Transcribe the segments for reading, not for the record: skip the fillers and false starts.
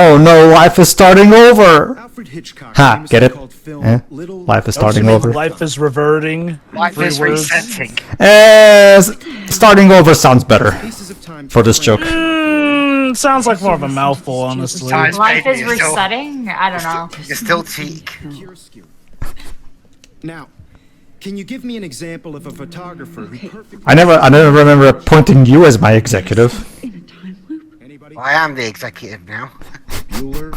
Oh no, life is starting over! Alfred Hitchcock Ha, get it? Little Life is starting over. Life is reverting. Life is resetting. Starting over sounds better pieces of time for this joke. Sounds like more of a mouthful, honestly. Times, Life baby, is you're still- resetting? I don't know. You're still cheek. pure skill. Now, can you give me an example of a photographer who perfectly... I never remember appointing you as my executive. Anybody? Well, I am the executive now. Bueller?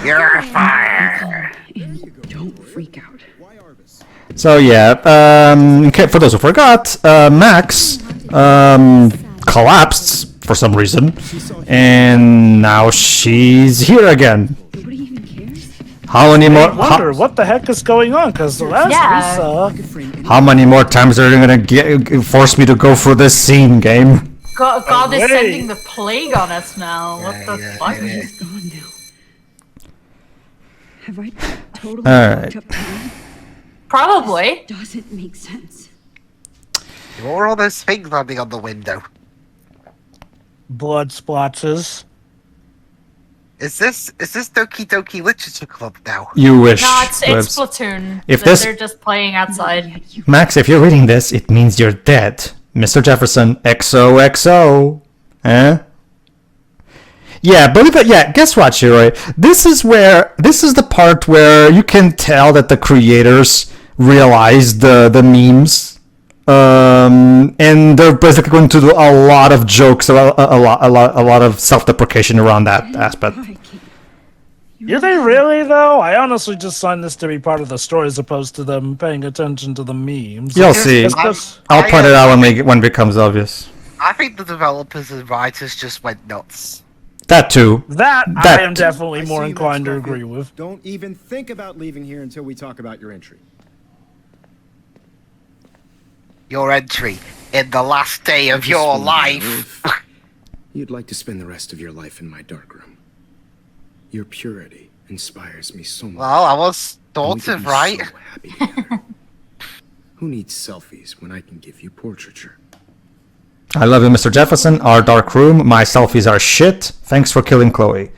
You're fired. Don't freak out. Why Arvis? So yeah, okay, for those who forgot, Max collapsed for some reason, and now she's here again. Nobody even cares. How many more? I wonder what the heck is going on, because the last we saw... How many more times are they gonna force me to go through this scene, game? God is wait. sending the plague on us now. What the fuck? She's gone now. Have I totally Alright. fucked up time? Probably. Doesn't make sense. What were all those things landing on the window? Blood splotches. Is this Doki Doki Literature Club now? You wish. No, it's Webs. Splatoon. If They're this- just playing outside. Max, if you're reading this, it means you're dead. Mr. Jefferson, XOXO. Eh? Yeah, believe it. Yeah, guess what, Shiroi? This is the part where you can tell that the creators realized the memes. And they're basically going to do a lot of jokes, a lot of self-deprecation around that aspect. Do they really, though? I honestly just signed this to be part of the story as opposed to them paying attention to the memes. You'll see. I'll point it out when it becomes obvious. I think the developers and writers just went nuts. That too. That I am definitely I more see you, inclined to Max agree Coffey. with. Don't even think about leaving here until we talk about your entry. Your entry in the last day of your life. You'd like to spend the rest of your life in my darkroom. Your purity inspires me so much. Well, I was And we sort could of be right. so happy together. Who needs selfies when I can give you portraiture? I love you, Mr. Jefferson. Our dark room. My selfies are shit. Thanks for killing Chloe.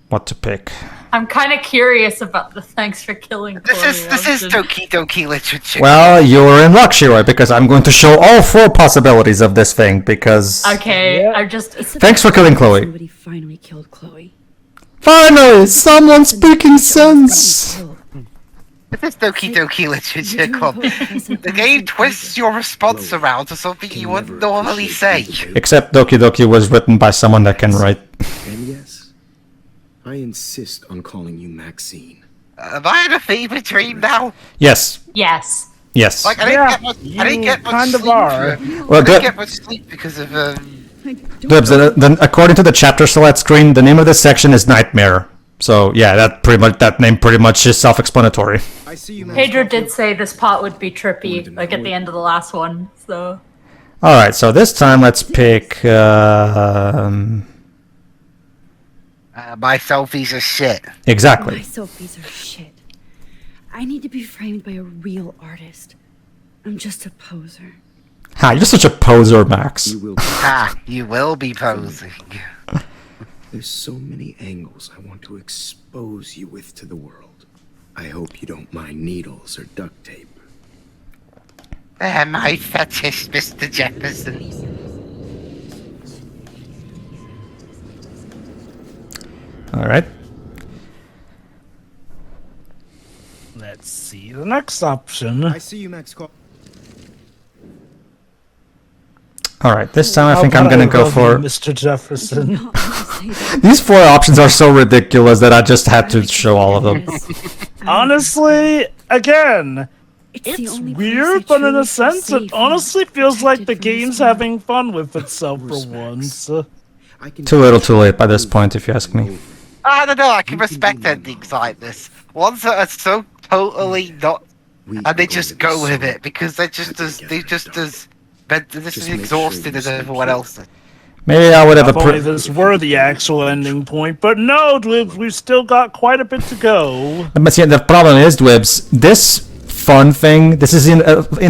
What to pick? I'm kind of curious about the thanks for killing Chloe. This is Doki Doki Literature. Well, you're in luck, Shiroi, because I'm going to show all 4 possibilities of this thing, because... Okay, Yeah. I'm just... Thanks for killing Chloe. Somebody finally killed Chloe. Finally, someone speaking sense! This is Doki Doki Literature Club. The game twists your response around to something you wouldn't normally say. Except Doki Doki was written by someone that can write. And yes, I insist on calling you Maxine. Am I in a fever dream now? Yes. Yes. Yes. Like I didn't get much kind of sleep. are. Well, I didn't get much sleep because of Dibs, then according to the chapter select screen, the name of this section is Nightmare. So yeah, that name pretty much is self-explanatory. I see you, Max Pedro Coffey. did say this part would be trippy, like at the end of the last one, so... Alright, so this time let's pick... my selfies are shit. My exactly. selfies are shit. I need to be framed by a real artist. I'm just a poser. Ha, you're such a poser, Max. You will. Ha! You will be posing. There's so many angles I want to expose you with to the world. I hope you don't mind needles or duct tape. They're my fetish, Mr. Jefferson. Alright. Let's see the next option. I see you, Max Coffey. Alright, this time I think How I'm about gonna go love for... you, Mr. Jefferson. Not gonna say that. These 4 options are so ridiculous that I just had to show all of them. Honestly, again, It's the it's only place I weird, but in truly a feel sense, safe it honestly feels like the protected from game's this having fun with itself for Respects. once. I can Too little too late by this point, if you ask me. I don't know, I can respect endings like this. Ones that are so totally not... And they just go with it, because they're just as exhausted as everyone else. Maybe I would have If only a... this were the actual ending point, but no, Dwibs, we've still got quite a bit to go. But see, the problem is, Dwibs, this fun thing, this is in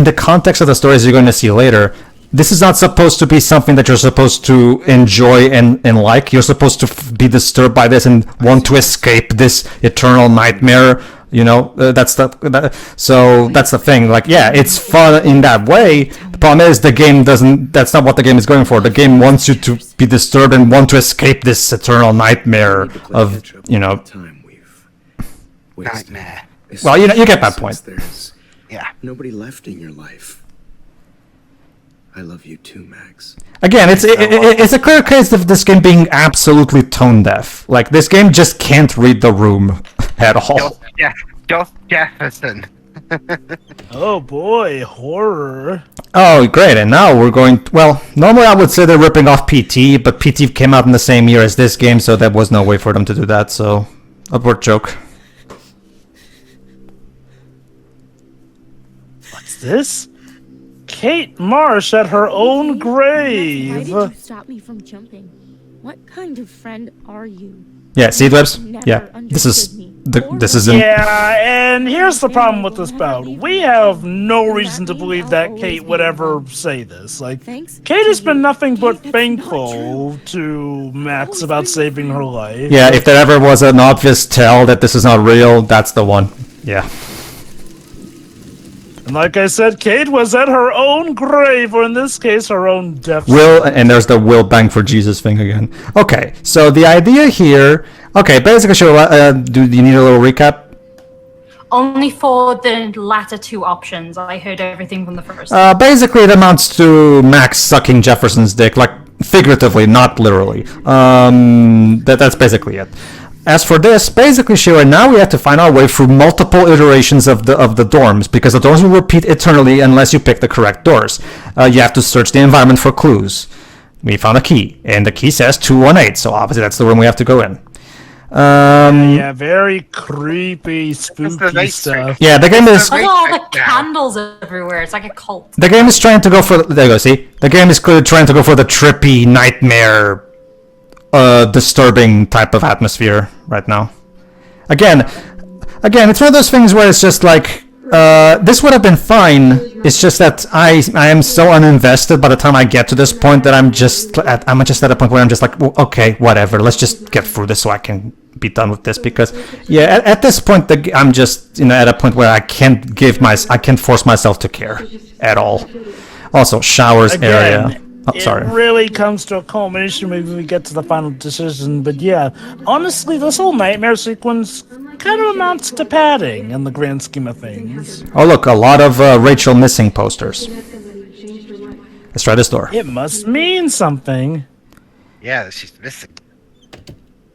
the context of the stories you're going to see later, this is not supposed to be something that you're supposed to enjoy and like. You're supposed to be disturbed by this and want to escape this eternal nightmare. You know, that's the thing. Like, yeah, it's fun in that way. The problem is the game doesn't. That's not what the game is going for. The game wants you to be disturbed and want to escape this eternal nightmare of, you know. Time we've wasted. Nightmare. Well, you know, you get that point. There's Yeah. nobody left in your life. I love you too, Max. Again, it's a clear case of this game being absolutely tone deaf. Like, this game just can't read the room at all. Just Jefferson. Oh boy, horror. Oh, great, and now we're going... Well, normally I would say they're ripping off PT, but PT came out in the same year as this game, so there was no way for them to do that, so... Upward joke. What's this? Kate Marsh at her own Why grave. did you stop me from jumping? What kind of friend are you? Yeah, Seedwebs? Never Yeah, this is... understood me. This is... in- Yeah, and here's the problem with this bout. We have no reason to believe that Kate would ever say this. Like, Thanks Kate has to been you. nothing but Kate, that's thankful not to Max about saving her life. Yeah, if there ever was an obvious tell that this is not real, that's the one. Yeah. And like I said, Kate was at her own grave, or in this case, her own death. Will, and there's the Will Bang for Jesus thing again. Okay, so the idea here... Okay, basically, sure, do you need a little recap? Only for the latter two options. I heard everything from the first. Basically, it amounts to Max sucking Jefferson's dick, like, figuratively, not literally. That's basically it. As for this, basically, Shira, now we have to find our way through multiple iterations of the dorms, because the dorms will repeat eternally unless you pick the correct doors. You have to search the environment for clues. We found a key, and the key says 218, so obviously that's the room we have to go in. Yeah, very creepy, spooky very stuff. Yeah, the game is... Look at all the candles everywhere. It's like a cult. The game is trying to go for... There you go, see? The game is clearly trying to go for the trippy, nightmare, disturbing type of atmosphere right now. Again, it's one of those things where it's just like... this would have been fine. It's just that I am so uninvested by the time I get to this point that I'm just at a point where I'm just like, well, okay, whatever. Let's just get through this so I can be done with this, because yeah, at this point I'm just at a point where I can't force myself to care at all. Also, showers area. Again, Oh, sorry. it really comes to a culmination when we get to the final decision. But yeah, honestly, this whole nightmare sequence kind of amounts to padding in the grand scheme of things. Oh look, a lot of Rachel missing posters. Let's try this door. It must mean something, Yeah, she's missing.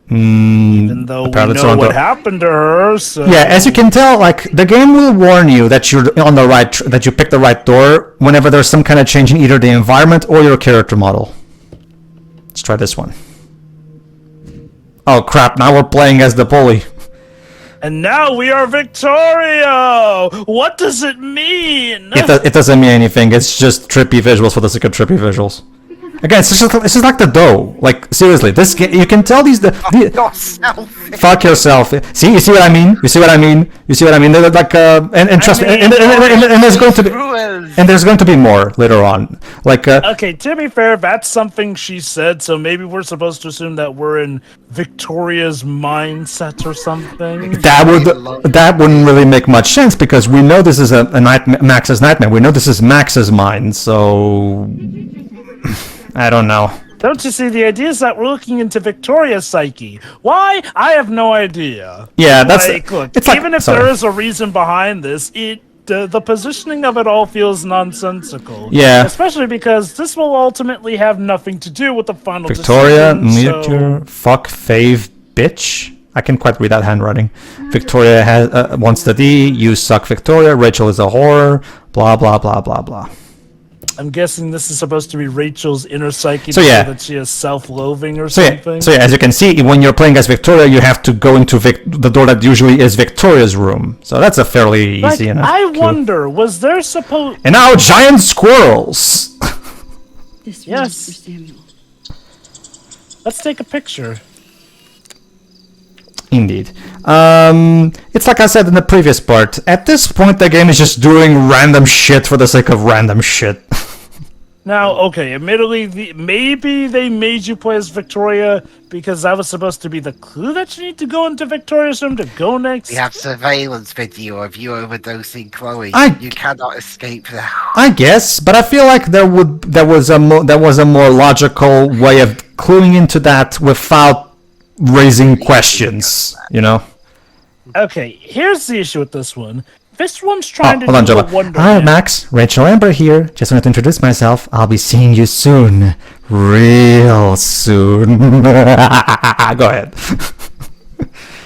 even though we apparently it's know on what door. happened to her. So Yeah, as you can tell, like the game will warn you that you're on the right, that you picked the right door whenever there's some kind of change in either the environment or your character model. Let's try this one. Oh crap! Now we're playing as the bully. And now we are Victoria! What does it mean? It doesn't mean anything. It's just trippy visuals for the sake of trippy visuals. Again, it's just like the dough. Like seriously, this game, you can tell these Yourself. fuck yourself. See, you see what I mean? You see what I mean? You see what I mean? They're like and trust me, and there's going to be and there's going to be more later on. Like Okay, to be fair, that's something she said, so maybe we're supposed to assume that we're in Victoria's mindset or something. that wouldn't really make much sense because we know this is a Max's nightmare. We know this is Max's mind, so I don't know. Don't you see, the idea is that we're looking into Victoria's psyche. Why? I have no idea. Yeah, that's Like, look, it's like, even if sorry. there is a reason behind this, the positioning of it all feels nonsensical. Yeah. Especially because this will ultimately have nothing to do with the final Victoria, decision. meteor, fuck, fave, bitch. I can't quite read that handwriting. Victoria wants the D. You suck, Victoria. Rachel is a whore. Blah blah blah blah blah. I'm guessing this is supposed to be Rachel's inner psyche, So, to yeah. say that she has self-loathing or So something. yeah, as you can see, when you're playing as Victoria, you have to go into the door that usually is Victoria's room. So that's a fairly Like, easy enough. I cue. wonder, was there supposed... And now giant squirrels. This Yes. one's for Samuel. Let's take a picture. Indeed. It's like I said in the previous part. At this point, the game is just doing random shit for the sake of random shit. Now, okay, admittedly, maybe they made you play as Victoria because that was supposed to be the clue that you need to go into Victoria's room to go next. We have surveillance video of you overdosing Chloe. You cannot escape that. I guess, but I feel like there was a more logical way of cluing into that without raising questions, you know? Okay, here's the issue with this one. This one's trying to hold on, do Jola. the Wonderland. Hi, Max. Rachel Amber here. Just wanted to introduce myself. I'll be seeing you soon. Real soon. Go ahead.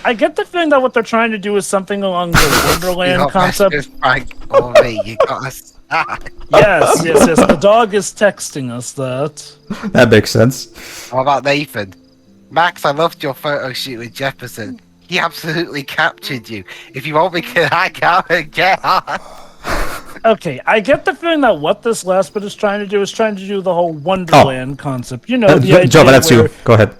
I get the feeling that what they're trying to do is something along the Wonderland concept. You got us. Yes. The dog is texting us that. That makes sense. What about Nathan? Max, I loved your photo shoot with Jefferson. He absolutely captured you. If you want, we can hang out and get on. Okay, I get the feeling that what this last bit is trying to do is trying to do the whole Wonderland concept. You know, the idea Jova, that's where you. Go ahead.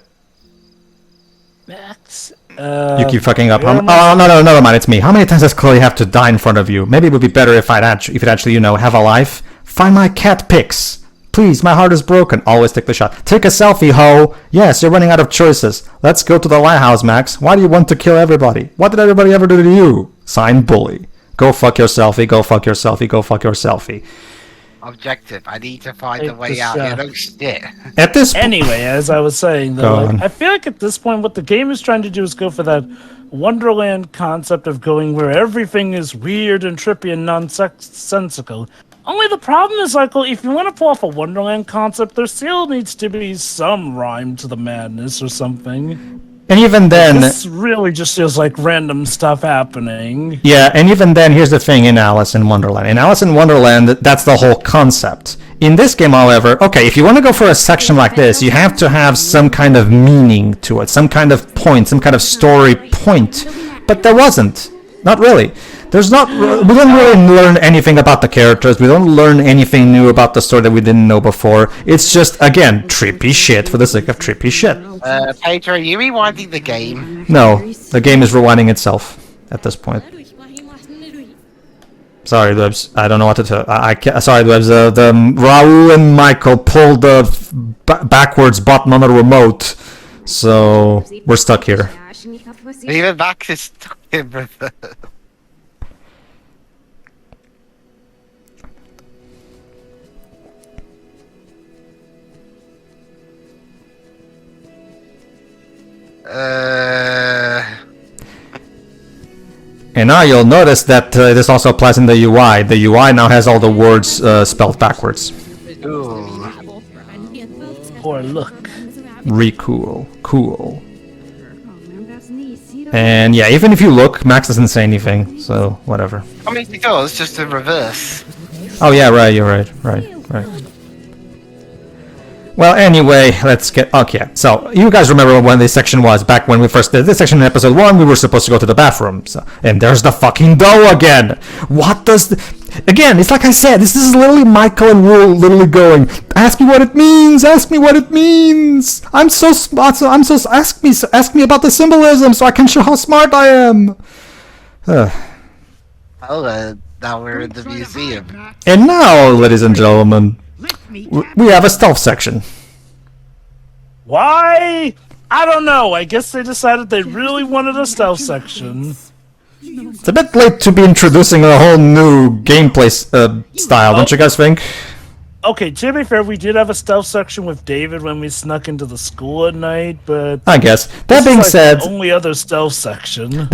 Max, You keep fucking up. where Oh, am I- no, never mind. It's me. How many times does Chloe have to die in front of you? Maybe it would be better if it actually, you know, have a life. Find my cat pics. Please, my heart is broken. Always take the shot. Take a selfie, ho. Yes, you're running out of choices. Let's go to the lighthouse, Max. Why do you want to kill everybody? What did everybody ever do to you? Signed, Bully. Go fuck your selfie. Go fuck your selfie. Go fuck your selfie. Objective. I need to find a Take way the out. shot. No shit. At this Anyway, as I was saying, Go though, on. I feel like at this point, what the game is trying to do is go for that Wonderland concept of going where everything is weird and trippy and nonsensical. Only the problem is, like, well, if you want to pull off a Wonderland concept, there still needs to be some rhyme to the madness or something. and even then, This really just feels like random stuff happening. yeah, and even then, here's the thing in Alice in Wonderland. In Alice in Wonderland, that's the whole concept. In this game, however, okay, if you want to go for a section like this, you have to have some kind of meaning to it, some kind of point, some kind of story point. But there wasn't. Not really. We don't really learn anything about the characters. We don't learn anything new about the story that we didn't know before. It's just, again, trippy shit for the sake of trippy shit. Pedro, are you rewinding the game? No, the game is rewinding itself at this point. Sorry, Dwebs. I don't know what to tell. I can't, sorry, Dwebs. The Raul and Michael pulled the backwards button on the remote, so we're stuck here. Even Max is stuck in reverse. And now you'll notice that this also applies in the UI. The UI now has all the words spelled backwards. Ooh. Or look. Cool. And yeah, even if you look, Max doesn't say anything, so whatever. I mean, it does, just in reverse. Oh yeah, right, you're right. Well, anyway, let's get... Okay, so you guys remember when this section was, back when we first did this section in episode 1, we were supposed to go to the bathroom. So, and there's the fucking dough again! What does... Again, it's like I said, this is literally Michael and Rule literally going, ask me what it means, ask me what it means! I'm so smart, ask me about the symbolism so I can show how smart I am! Oh, now we're in the museum. And now, ladies and gentlemen, we have a stealth section. Why? I don't know. I guess they decided they really wanted a stealth section. It's a bit late to be introducing a whole new gameplay style, don't you guys think? Okay, to be fair, we did have a stealth section with David when we snuck into the school at night, but I guess. this That is being like said, the only other stealth section.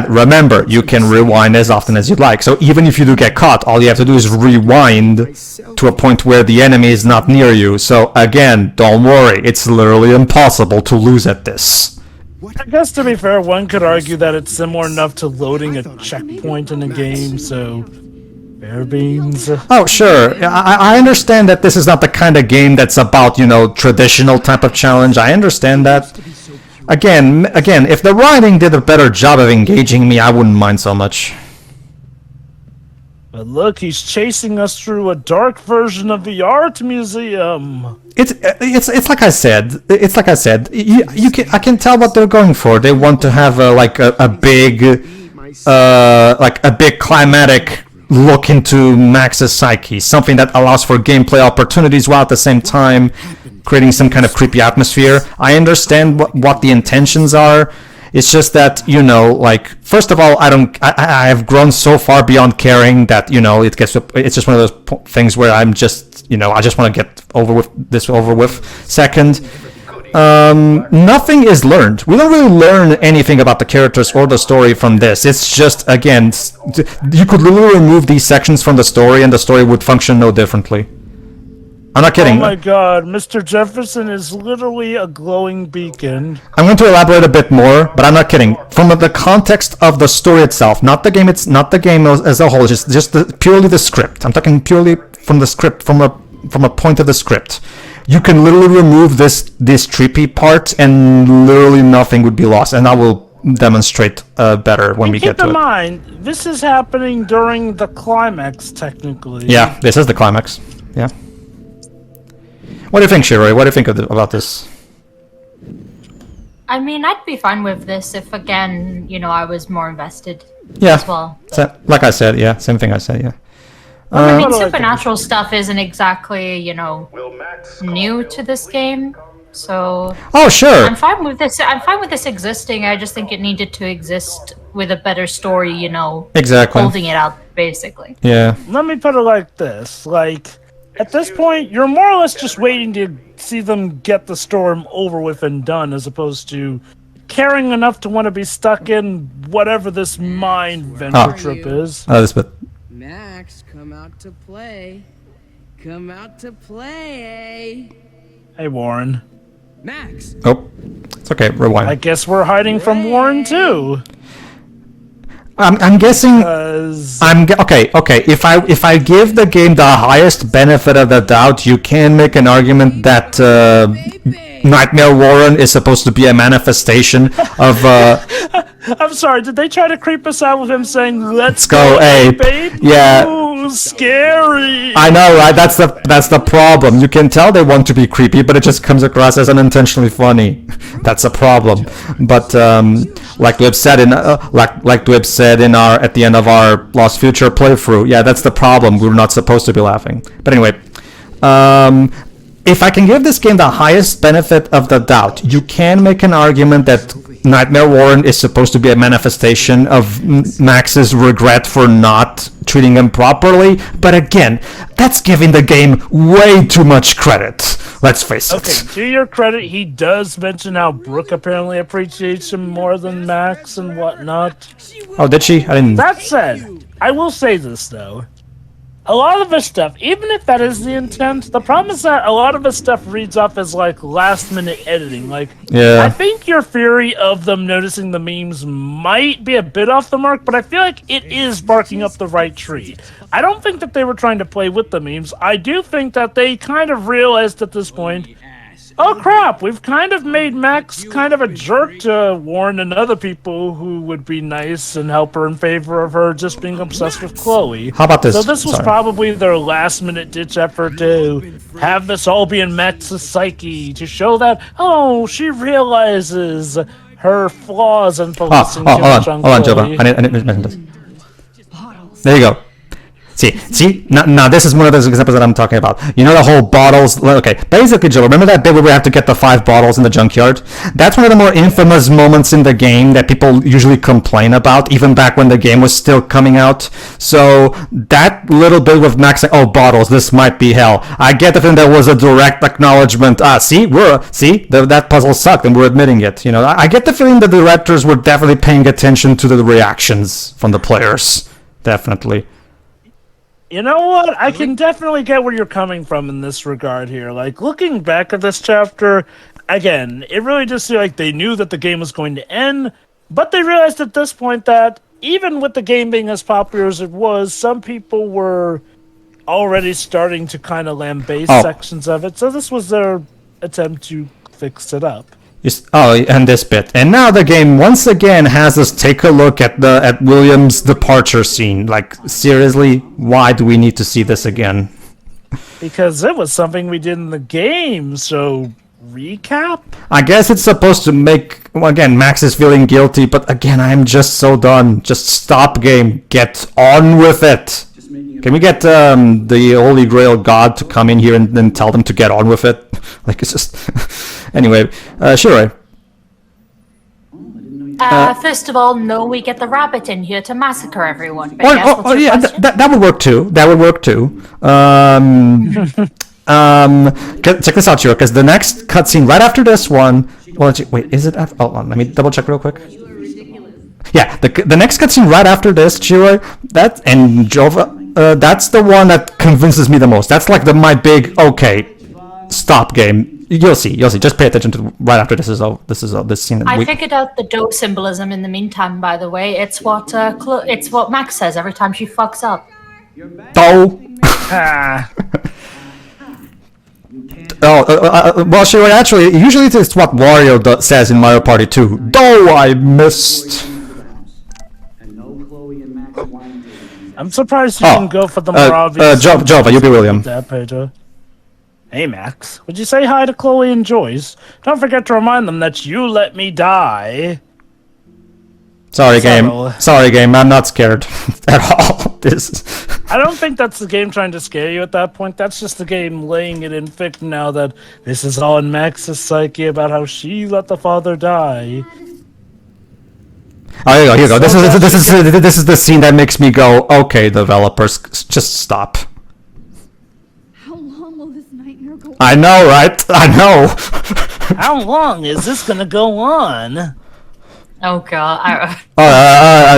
remember, you can rewind as often as you'd like. So even if you do get caught, all you have to do is rewind to a point where the enemy is not near you. So again, don't worry, it's literally impossible to lose at this. I guess to be fair, one could argue that it's similar enough to loading a checkpoint in a game, so fair beans. Oh, sure. I understand that this is not the kind of game that's about, you know, traditional type of challenge. I understand that. Again, if the writing did a better job of engaging me, I wouldn't mind so much. But look, he's chasing us through a dark version of the art museum. It's like I said. It's like I said. I can tell what they're going for. They want to have a big climatic look into Max's psyche, something that allows for gameplay opportunities while at the same time creating some kind of creepy atmosphere. I understand what the intentions are. It's just that, you know, like, first of all, I have grown so far beyond caring that, you know, it's just one of those things where I'm just, you know, I just want to get over with. Second, nothing is learned. We don't really learn anything about the characters or the story from this. It's just, again, you could literally remove these sections from the story and the story would function no differently. I'm not kidding. Oh my god, Mr. Jefferson is literally a glowing beacon. I'm going to elaborate a bit more, but I'm not kidding. From the context of the story itself, not the game. It's not the game as a whole. Just purely the script. I'm talking purely from the script, from a point of the script. You can literally remove this trippy part, and literally nothing would be lost. And I will demonstrate better when we get to it. Keep in mind, this is happening during the climax, technically. Yeah, this is the climax. Yeah. What do you think, Shiroi? What do you think about this? I mean, I'd be fine with this if, again, you know, I was more invested Yeah. as well. Like I said, yeah. Same thing I said, yeah. I mean, supernatural stuff isn't exactly, you know, new to this game, so... Oh, sure! I'm fine with this. I'm fine with this existing. I just think it needed to exist with a better story, you know, Exactly. holding it out, basically. Yeah. Let me put it like this, like... At this point, you're more or less just waiting to see them get the storm over with and done, as opposed to caring enough to want to be stuck in whatever this mind venture trip is. Elizabeth. Max, come out to play. Come out to play. Hey, Warren. Max. Oh, it's okay. Rewind. I guess we're hiding from Warren, too. I'm guessing. Okay. If I give the game the highest benefit of the doubt, you can make an argument that Nightmare Warren is supposed to be a manifestation of. I'm sorry, did they try to creep us out with him saying, let's go ape? Yeah. Ooh, scary. I know, right? That's the problem. You can tell they want to be creepy, but it just comes across as unintentionally funny. That's a problem. But like Dweb said in our at the end of our Lost Future playthrough, yeah, that's the problem. We're not supposed to be laughing. But anyway, if I can give this game the highest benefit of the doubt, you can make an argument that Nightmare Warren is supposed to be a manifestation of Max's regret for not treating him properly, but again, that's giving the game way too much credit. Let's face it. Okay, to your credit, he does mention how Brooke apparently appreciates him more than Max and whatnot. Oh, did she? I didn't. That said, I will say this though. A lot of this stuff, even if that is the intent, the problem is that a lot of this stuff reads off as like last minute editing. Like, Yeah. I think your theory of them noticing the memes might be a bit off the mark, but I feel like it is barking up the right tree. I don't think that they were trying to play with the memes. I do think that they kind of realized at this point, oh crap, we've kind of made Max kind of a jerk to Warren and other people who would be nice and help her in favor of her just being obsessed with Chloe. How about this? So this was Sorry. probably their last minute ditch effort to have this all be in Max's psyche, to show that, oh, she realizes her flaws and focusing too much on hold on, Chloe. Jova. I need to mention this. There you go. See, now this is one of those examples that I'm talking about. You know the whole bottles. Okay, basically, Jill, remember that bit where we have to get the 5 bottles in the junkyard? That's one of the more infamous moments in the game that people usually complain about, even back when the game was still coming out. So that little bit with Max saying, "Oh, bottles, this might be hell." I get the feeling there was a direct acknowledgement. That puzzle sucked, and we're admitting it. You know, I get the feeling the directors were definitely paying attention to the reactions from the players. Definitely. You know what? I can definitely get where you're coming from in this regard here. Like, looking back at this chapter, again, it really just seemed like they knew that the game was going to end, but they realized at this point that even with the game being as popular as it was, some people were already starting to kind of lambaste sections of it, so this was their attempt to fix it up. And this bit. And now the game once again has us take a look at William's departure scene. Like, seriously, why do we need to see this again? Because it was something we did in the game, so recap? I guess it's supposed to make, again, Max is feeling guilty, but again, I'm just so done. Just stop game. Get on with it. Can we get the Holy Grail God to come in here and then tell them to get on with it? Like, it's just... Anyway, sure. First of all, no, we get the rabbit in here to massacre everyone. But yes, what's your yeah, question? that would work too. That would work too. Check this out, Shiro, because the next cutscene right after this one... Well, wait, is it after... Hold on, let me double check real quick. Yeah, the next cutscene right after this, Shiro, that and Jova, that's the one that convinces me the most. That's like my big, okay, stop game. You'll see. Just pay attention to right after this is over. This scene. I figured out the dough symbolism in the meantime. By the way, it's what Max says every time she fucks up. Dough. Well, sure. Actually, usually it's what Wario says in Mario Party 2. Dough, I missed. I'm surprised you didn't go for the more obvious. Jova, you be William. That, Pedro. Hey, Max. Would you say hi to Chloe and Joyce? Don't forget to remind them that you let me die. Sorry, game. I'm not scared at all. I don't think that's the game trying to scare you at that point. That's just the game laying it in thick now that this is all in Max's psyche about how she let the father die. Oh, here you go. This is the scene that makes me go, okay, developers, just stop. How long will this nightmare go on? I know, right? I know. How long is this gonna go on? Oh god.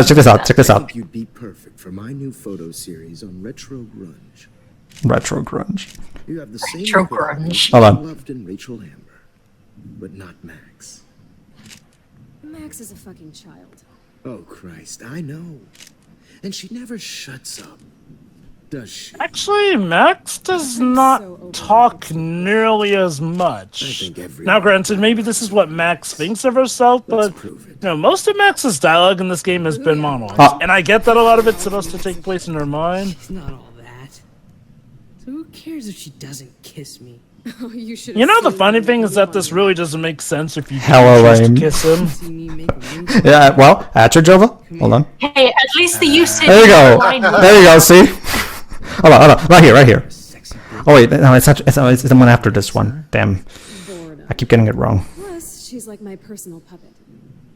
Check this out. I think you'd be perfect for my new photo series on retro grunge. Retro grunge. You have the same Retro grunge. Hold on. loved in Rachel Amber, but not Max. Max is a fucking child. Oh Christ, I know. And she never shuts up, does she? Actually, Max does not talk nearly as much. I think Now, granted, maybe this is what Max thinks of herself, but most of Max's dialogue in this game has been monologues, and I get that a lot of it's supposed to take place in her mind. It's not all that. So who cares if she doesn't kiss me? Oh, you should. You know, the funny thing is that this really doesn't make sense if you Hella choose to lame. kiss him. See me make a ring? Yeah, well, at your Jova. Hold on. Hey, at least the usage. There you go. line was- There you go, see? Hold on. Right here. Oh, wait, no, it's the one after this one. Damn. I keep getting it wrong. Plus, she's like my personal puppet.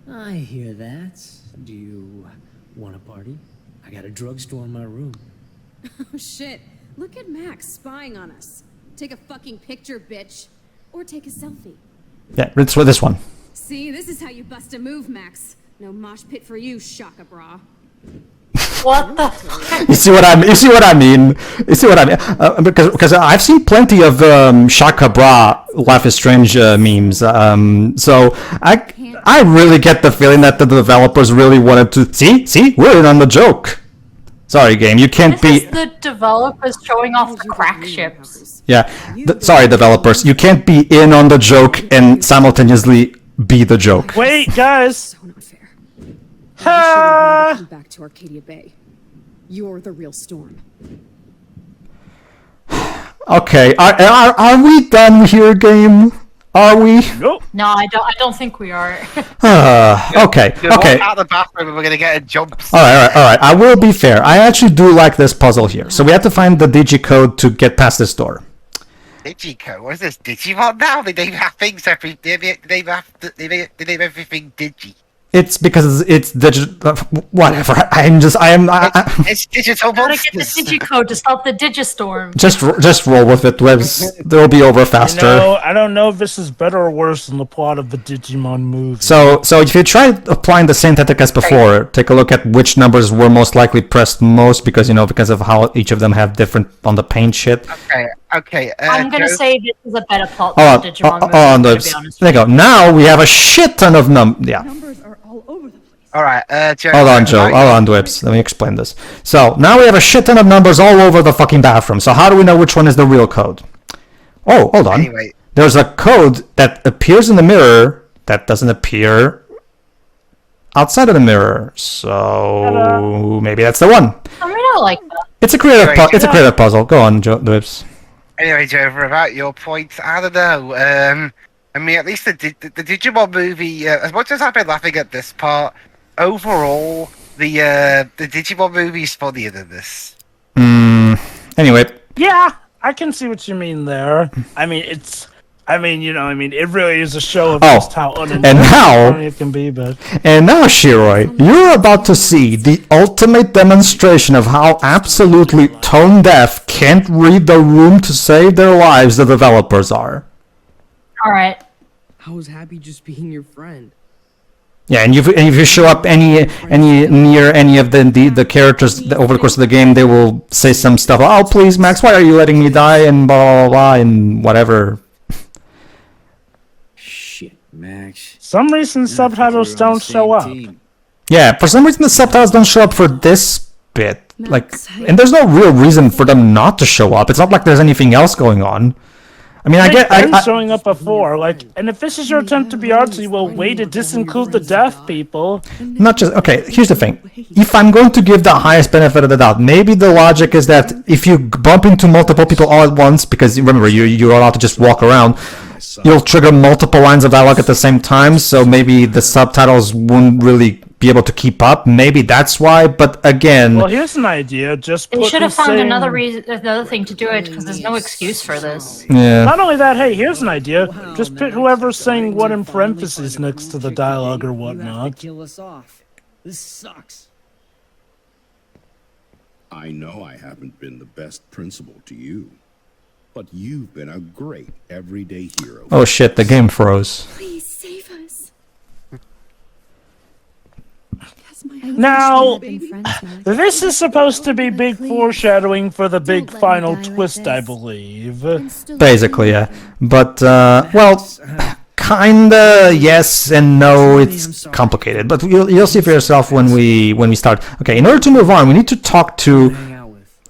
I hear that. Do you want a party? I got a drugstore in my room. Oh shit! Look at Max spying on us. Take a fucking picture, bitch, or take a selfie. Yeah, it's for this one. See, this is how you bust a move, Max. No mosh pit for you, Shaka Bra. What the fuck? You see what I mean? Because I've seen plenty of Shaka Bra Life is Strange memes. So I really get the feeling that the developers really wanted to see we're in on the joke. Sorry, game, you can't This be. is the developers showing off the crack ships. Yeah, sorry, developers, you can't be in on the joke and simultaneously be the joke. Wait, guys! So not fair. You should have never come back to Arcadia Bay. You're the real Storm. Okay, are we done here, game? Are we? Nope. No, I don't think we are. Okay. Walk out the bathroom and we're gonna get a jump. All right. I will be fair. I actually do like this puzzle here. So we have to find the digicode to get past this door. Digicode? What is this? Digimon now? They name have things every. They name everything Digi. It's because it's digital. Whatever. It's digital Gotta get the monsters. digicode to stop the digistorm. Just roll with it, Webs. They'll be over faster. No, I don't know if this is better or worse than the plot of the Digimon movie. So if you try applying the same tactic as before, take a look at which numbers were most likely pressed most, because of how each of them have different on the paint shit. Okay. I'm gonna say this is a better plot Hold than on, the Digimon movie. hold on, to be Webs. honest. There you go. Now we have a shit ton of Yeah. Numbers are all over the place. Alright, Joe. Hold on, Joe. Hold on, Dwips. Let me explain this. So, now we have a shit ton of numbers all over the fucking bathroom. So how do we know which one is the real code? Oh, hold on. Anyway. There's a code that appears in the mirror that doesn't appear outside of the mirror. So, maybe that's the one. I mean, I like that. It's a creative puzzle. Go on, Dwips. Anyway, Joe, about your point, I don't know. I mean, at least the Digimon movie, as much as I've been laughing at this part, overall, the Digimon movie is funnier than this. Anyway, Yeah, I can see what you mean there. I mean, it really is a show of just how now- it can be, but... And now, Shiroi, you're about to see the ultimate demonstration of how absolutely tone deaf can't read the room to save their lives the developers are. Alright. I was happy just being your friend. Yeah, and if you show up near any of the characters over the course of the game, they will say some stuff. Oh, please, Max, why are you letting me die? And blah blah blah, and whatever. Shit, Max. Some reason subtitles don't show up. Yeah, for some reason the subtitles don't show up for this bit. Like, and there's no real reason for them not to show up. It's not like there's anything else going on. I mean, I showing up before, like, and if this is your attempt to be artsy, well, way to disinclude the deaf people. Not just, okay, here's the thing. If I'm going to give the highest benefit of the doubt, maybe the logic is that if you bump into multiple people all at once, because remember, you're allowed to just walk around, you'll trigger multiple lines of dialogue at the same time, so maybe the subtitles wouldn't really be able to keep up. Maybe that's why, but again... Well, here's an idea. Just They put should have the found same- another thing to do it, because there's no excuse for this. Yeah. Not only that, hey, here's an idea. Just put whoever's saying what in parentheses next to the dialogue or You have to whatnot. kill us off. This sucks. I know I haven't been the best principal to you, but you've been a great everyday hero. Oh shit, the game froze. Please save us. Now, this is supposed to be big foreshadowing for the big final twist, I believe. Basically, yeah. But, well, kinda yes and no, it's complicated. But you'll see for yourself when we start. Okay, in order to move on, we need to talk to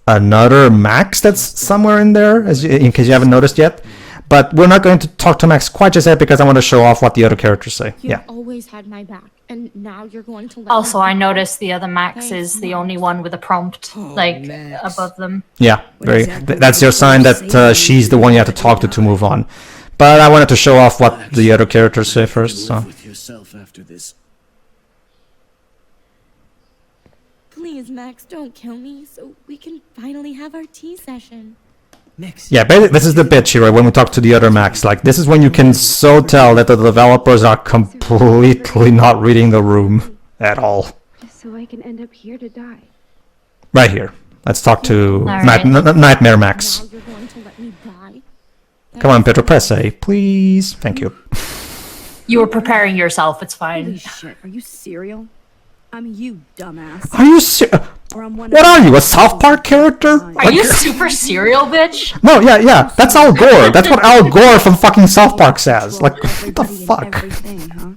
another Max that's somewhere in there, in case you haven't noticed yet. But we're not going to talk to Max quite just yet because I want to show off what the other characters say. You Yeah. always had my back, and now you're going to let Also, me I down. noticed the other Max is the only one with a prompt, like, above them. Yeah, that's your sign that she's the one you have to talk to move on. But I wanted to show off what the other characters say first. So. With yourself after this. Please, Max, don't kill me so we can finally have our tea session. Next. Yeah, basically, this is the bit, Shiro, when we talk to the other Max. Like, this is when you can so tell that the developers are completely not reading the room at all. Just so I can end up here to die. Right here. Let's talk to Alright. Nightmare Max. Now you're going to let me die? Come on, Pedro, press A, please. Thank you. You were preparing yourself, it's Holy fine. shit, are you serial? I'm you, dumbass. Are you serious? Or I'm one What of are the- you, a South Park character? Are you super serial, bitch? No, yeah, that's Al Gore. That's what Al Gore from fucking South Park says. Like, what the Everybody and fuck? everything, huh?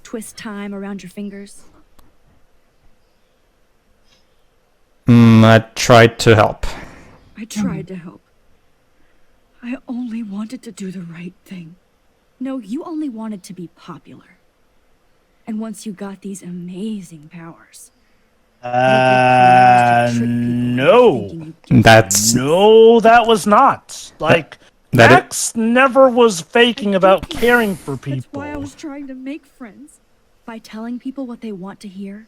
Twist time around your fingers. I tried to help. I tried to help. I only wanted to do the right thing. No, you only wanted to be popular. And once you got these amazing powers, No. That's No, that was not. Like, That it- Max never was faking about caring for that's people. why I was trying to make friends. By telling people what they want to hear.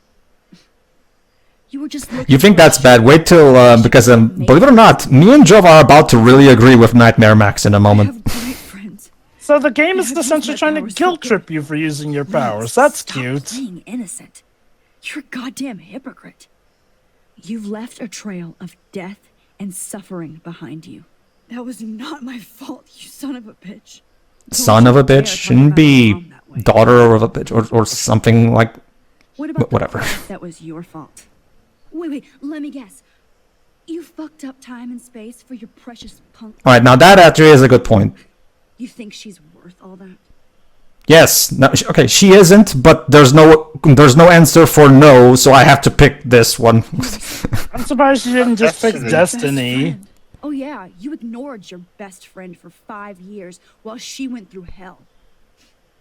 You were just looking You think for a that's bad? Wait till because believe it or not, me and Jove are about to really agree with Nightmare Max in a I moment. have great friends. So the game is Yeah, essentially use my trying to powers so guilt good. trip you for using your powers. Please, That's stop cute. Playing innocent. You're a goddamn hypocrite. You've left a trail of death and suffering behind you. That was not my fault, you son of a bitch. Son of a Don't you bitch dare shouldn't talk about your be mom that way. daughter of a bitch or something like. What about whatever. the part that was your fault? Wait, let me guess. You fucked up time and space for your precious punk. All right, now that actually is a good point. You think she's worth all that? Yes, no, okay, she isn't, but there's no answer for no, so I have to pick this one. I'm surprised you didn't just pick Destiny. Destiny. Friend. Oh yeah, you ignored your best friend for 5 years while she went through hell.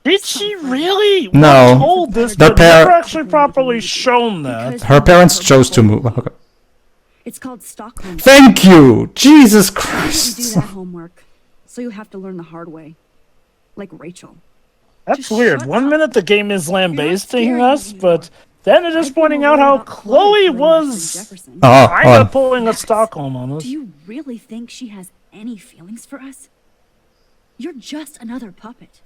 Did she really? No. We're told this, The but never par- actually properly shown that. Because Her parents chose to move. Okay. It's called Stockholm. Thank you, Jesus You do Christ. that homework, so you'll have to learn the hard way. Like Rachel. That's Just weird. shut One up. minute the game is lambasting scaring us, me but Then it is pointing out how Chloe was Oh, kind of pulling a Stockholm on us. Do you really think she has any feelings for us? You're just another puppet.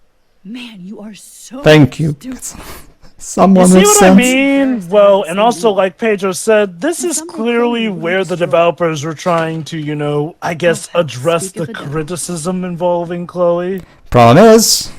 Man, you are so thank you. stupid. Someone You see with what I sense. mean? Well, and also, like Pedro said, this is clearly where the developers were trying to, you know, I guess, address the criticism involving Chloe. Problem is,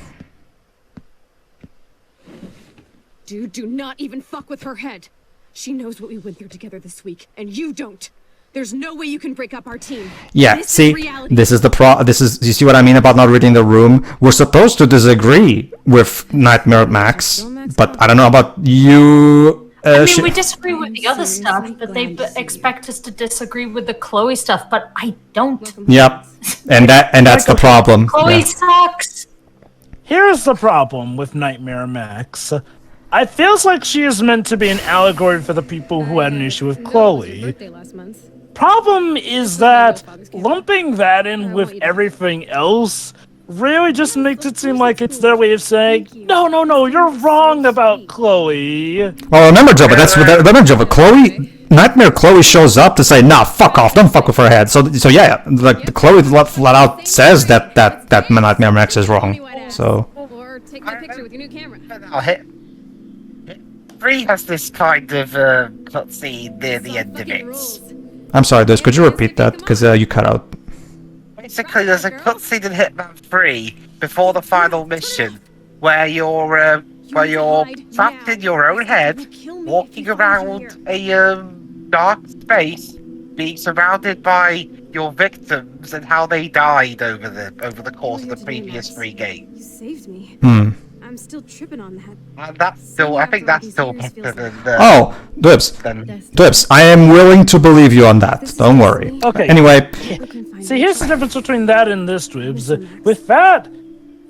Dude, do not even fuck with her head. She knows what we went through together this week, and you don't. There's no way you can break up our team. yeah, This is see, reality. this is you see what I mean about not reading the room? We're supposed to disagree with Nightmare Max, but I don't know about you. I mean, we disagree with the other stuff, but they expect us to disagree with the Chloe stuff, but I don't. Yep, and that's the problem. Chloe Yeah. sucks. Here's the problem with Nightmare Max. It feels like she is meant to be an allegory for the people who had an issue with Chloe. Problem is that lumping that in with everything else really just makes it seem like it's their way of saying, no, you're wrong about Chloe. Well, remember, Joe, but Nightmare Chloe shows up to say, nah, fuck off, don't fuck with her head. So yeah, like the Chloe flat out says that Nightmare Max is wrong. So Or take my picture with your new camera. I'll hit. 3 has this kind of cutscene near the end of it. I'm sorry, Liz, could you repeat that? Because you cut out. Basically, there's a cutscene in Hitman 3 before the final mission where you're trapped in your own head, walking around a dark space, being surrounded by your victims and how they died over the course of the previous 3 games. You saved me. I'm still tripping on that. I think that's still better than Oh, Dibs, I am willing to believe you on that. Don't worry. Okay. Anyway, See, here's the difference between that and this, Dribs. With that,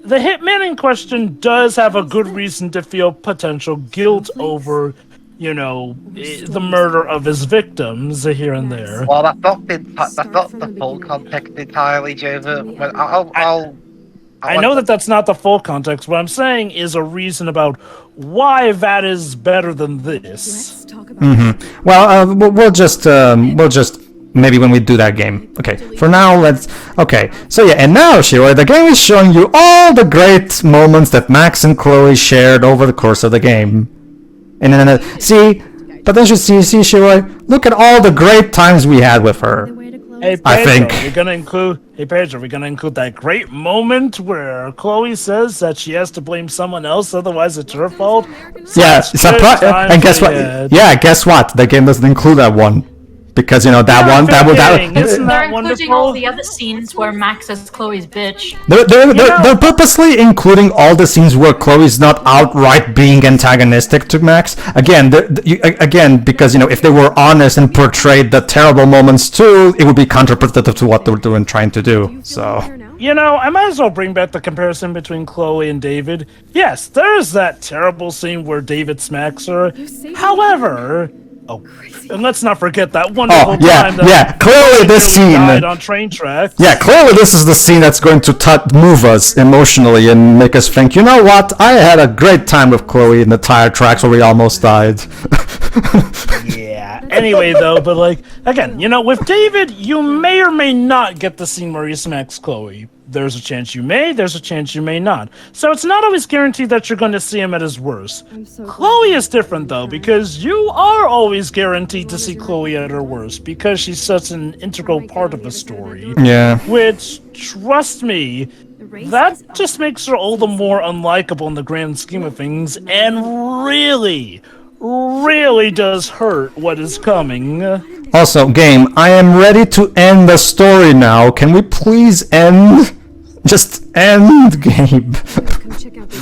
the hitman in question does have a good reason to feel potential guilt over, you know, the murder of his victims here and there. Well, that's not the full context entirely, Joseph. But I know that that's not the full context. What I'm saying is a reason about why that is better than this. well, we'll just maybe when we do that game. Okay, for now, okay, so yeah, and now, Shiro, the game is showing you all the great moments that Max and Chloe shared over the course of the game. And then, but then you see, Shiro, look at all the great times we had with her. Hey Pedro, I think. we're gonna include that great moment where Chloe says that she has to blame someone else, otherwise it's her fault. Yeah, and guess what? ahead. Yeah, guess what? The game doesn't include that one. Because, you know, that Yeah, one, that Isn't They're that including all wonderful? the other scenes where Max is Chloe's bitch. They're purposely including all the scenes where Chloe's not outright being antagonistic to Max. Again, because, you know, if they were honest and portrayed the terrible moments too, it would be counterproductive to what they were trying to do. So, You know, I might as well bring back the comparison between Chloe and David. Yes, there's that terrible scene where David smacks her. However, and let's not forget that wonderful time that clearly this scene died on train tracks. Yeah, clearly this is the scene that's going to move us emotionally and make us think, you know what, I had a great time with Chloe in the tire tracks where we almost died. Yeah. Anyway, though, but like, again, you know, with David, you may or may not get the scene where he smacks Chloe. There's a chance you may, there's a chance you may not. So it's not always guaranteed that you're going to see him at his worst. Chloe is different, though, because you are always guaranteed to see Chloe at her worst, because she's such an integral part of the story. Yeah. Which, trust me, that just makes her all the more unlikable in the grand scheme of things, and really does hurt what is coming. Also, game, I am ready to end the story now. Can we please end? Just end, Gabe.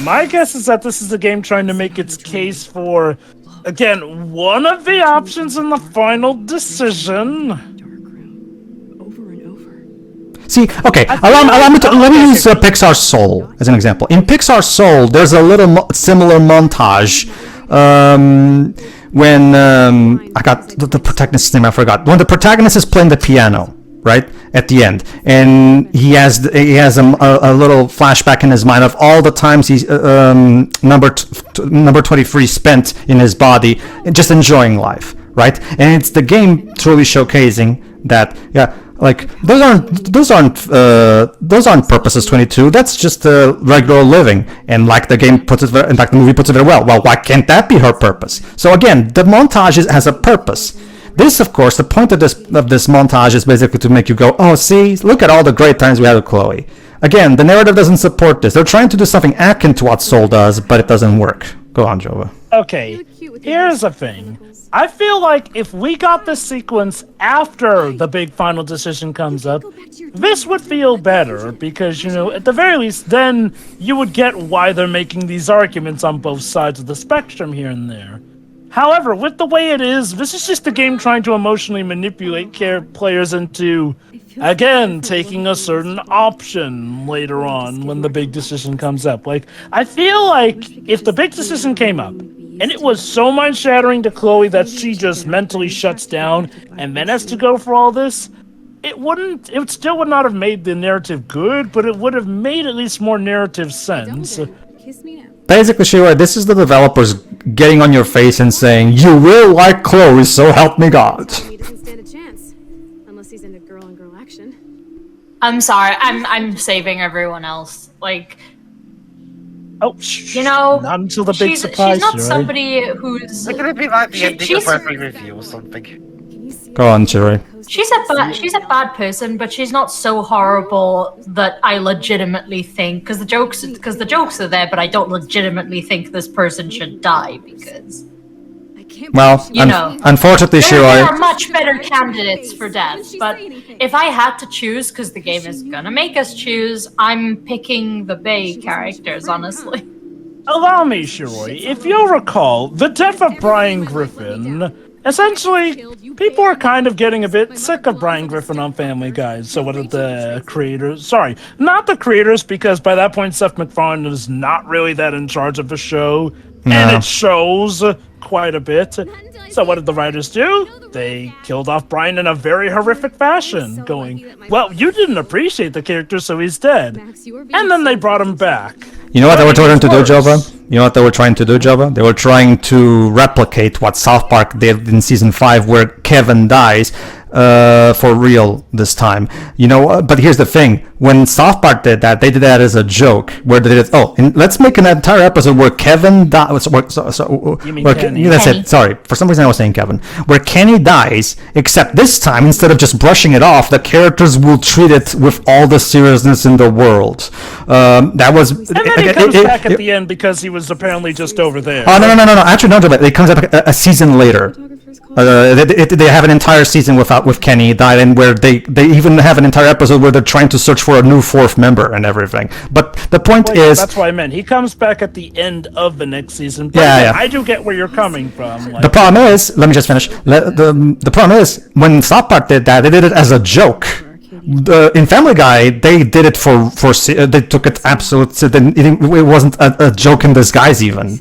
My guess is that this is a game trying to make its case for, again, one of the options in the final decision. See, okay, let me use Pixar Soul as an example. In Pixar Soul, there's a little similar montage when I got the protagonist's name, I forgot. When the protagonist is playing the piano, right at the end, and he has a little flashback in his mind of all the times he's number 23 spent in his body just enjoying life, right? And it's the game truly showcasing that, yeah, like those aren't purposes 22. That's just regular living, and like the game puts it, in fact the movie puts it very well. Well, why can't that be her purpose? So again, the montage has a purpose. This, of course, the point of this montage is basically to make you go, oh, see, look at all the great times we had with Chloe. Again, the narrative doesn't support this. They're trying to do something akin to what Soul does, but it doesn't work. Go on, Jova. Okay, here's the thing. I feel like if we got this sequence after the big final decision comes up, this would feel better, because, you know, at the very least, then you would get why they're making these arguments on both sides of the spectrum here and there. However, with the way it is, this is just the game trying to emotionally manipulate players into, again, taking a certain option later on when the big decision comes up. Like, I feel like if the big decision came up, and it was so mind-shattering to Chloe that she just mentally shuts down and then has to go for all this, it still would not have made the narrative good, but it would have made at least more narrative sense. Basically, Shira, this is the developers getting on your face and saying, you will like Chloe, so help me God. He doesn't stand a chance. Unless he's into girl-on-girl action. I'm sorry, I'm saving everyone else. Like, oh, you know, not until the big surprise. She's not right? somebody who's. It's gonna be like the ending of every review or something. Go on, Shira. She's a bad person, but she's not so horrible that I legitimately think, because the jokes are there, but I don't legitimately think this person should die, because. Well, unfortunately, there Shira. are much better candidates for death, but if I had to choose, because the game is gonna make us choose, I'm picking the Bay characters, honestly. Allow me, Shiroi. If you'll recall, the death of Brian Griffin, essentially, people are kind of getting a bit sick of Brian Griffin on Family Guy. So what did the creators... Sorry, not the creators, because by that point, Seth MacFarlane is not really that in charge of the show. No. And it shows quite a bit. So what did the writers do? They killed off Brian in a very horrific fashion, going, well, you didn't appreciate the character, so he's dead. And then they brought him back. You know what they were trying to do, Jova? You know what they were trying to do, Jova? They were trying to replicate what South Park did in Season 5, where Kevin dies, for real this time. You know, but here's the thing. When South Park did that, they did that as a joke, where they did, let's make an entire episode where Kevin dies. You mean Kenny. That's it, sorry. For some reason I was saying Kevin. Where Kenny dies, except this time, instead of just brushing it off, the characters will treat it with all the seriousness in the world. That was... And then he comes back at the end because he was apparently just over there. Oh, no. Actually, no, it comes up a season later. They have an entire season with Kenny died, and where they even have an entire episode where they're trying to search for a new fourth member and everything. But the point is, that's what I meant. He comes back at the end of the next season. But yeah. I do get where you're coming from. Like, the problem is, let me just finish. The problem is, when South Park did that, they did it as a joke. In Family Guy, they did it for they took it absolute. It wasn't a joke in disguise even.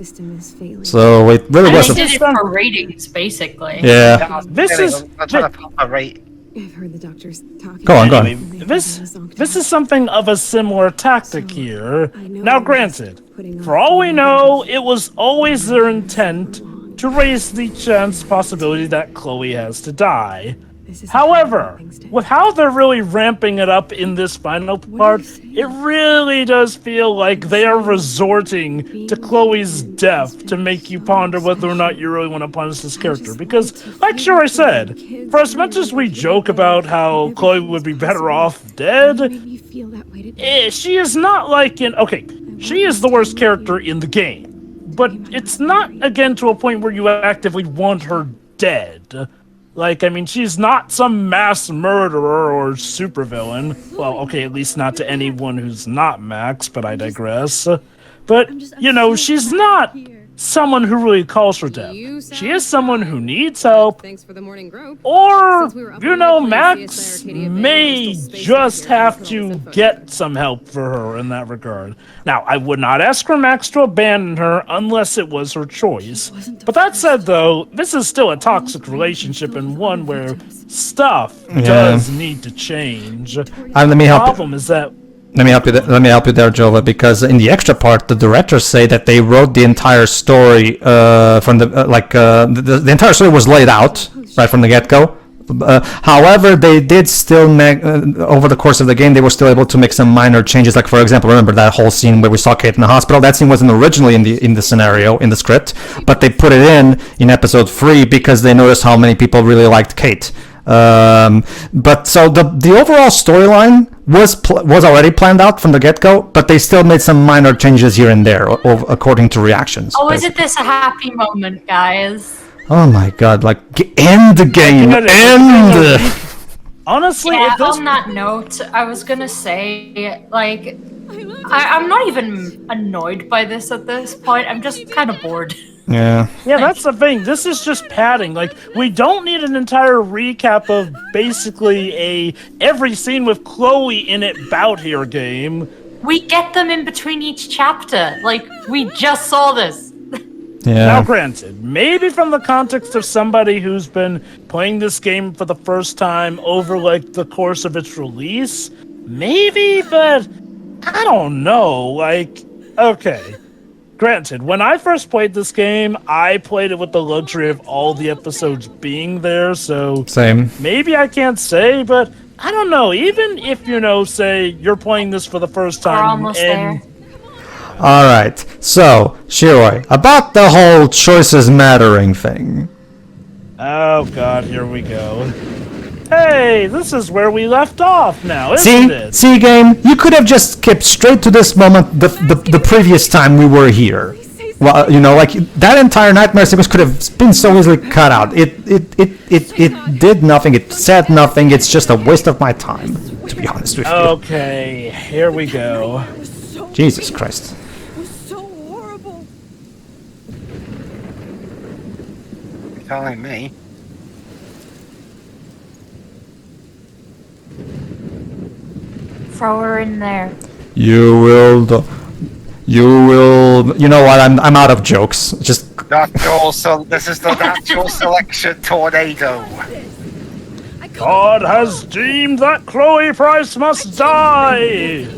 So it really wasn't. They did it for ratings, basically. Yeah. This is. I'm trying to pop a rate. I've heard the doctors talking. Go on. This is something of a similar tactic here. Now, granted, for all we know, it was always their intent to raise the possibility that Chloe has to die. However, with how they're really ramping it up in this final part, it really does feel like they are resorting to Chloe's death to make you ponder whether or not you really want to punish this character. Because, like Shuri said, for as much as we joke about how Chloe would be better off dead, she is not like she is the worst character in the game. But it's not, again, to a point where you actively want her dead. Like, I mean, she's not some mass murderer or supervillain. Well, okay, at least not to anyone who's not Max, but I digress. But, you know, she's not someone who really calls for depth. She is someone who needs help, Thanks for the morning grope. or, Since we were up you all know, night playing Max CSI Arcadia may Beta, we're still just spaced out here have controlling to some get some help for her in that regard. Now, I would not ask for Max to abandon her unless it was her choice. But that said, though, this is still a toxic relationship and one where stuff does need to change. Let me help. Problem is that Let me help you. Let me help you there, Jova, because in the extra part, the directors say that they wrote the entire story from the entire story was laid out right from the get-go. However, they did still make over the course of the game, they were still able to make some minor changes. Like, for example, remember that whole scene where we saw Kate in the hospital? That scene wasn't originally in the scenario in the script, but they put it in episode 3 because they noticed how many people really liked Kate. But so the overall storyline was already planned out from the get-go, but they still made some minor changes here and there according to reactions. Oh, isn't this a happy moment, guys? Oh my god, like, end the game, end! Honestly, yeah, on that note, I was gonna say, like, I'm not even annoyed by this at this point, I'm just kind of bored. Yeah. Yeah, that's the thing. This is just padding. Like, we don't need an entire recap of basically every scene with Chloe in it bout here game. We get them in between each chapter. Like, we just saw this. Yeah. Now, granted, maybe from the context of somebody who's been playing this game for the first time over, like, the course of its release, maybe, but I don't know. Like, okay. Granted, when I first played this game, I played it with the luxury of all the episodes being there, so... Same. Maybe I can't say, but I don't know. Even if, you know, say, you're playing this for the first time... We're almost there. Alright, so, Shiroi, about the whole choices mattering thing. Oh god, here we go. Hey, this is where we left off now, isn't it? See, game, you could have just skipped straight to this moment the previous time we were here. Well, you know, like, that entire nightmare sequence could have been so easily cut out. It did nothing, it said nothing, it's just a waste of my time, to be honest with you. Okay, here we go. Jesus Christ. Telling me. Throw her in there. You will, you know what, I'm out of jokes, just... This is the natural selection tornado. God has deemed that Chloe Price must die!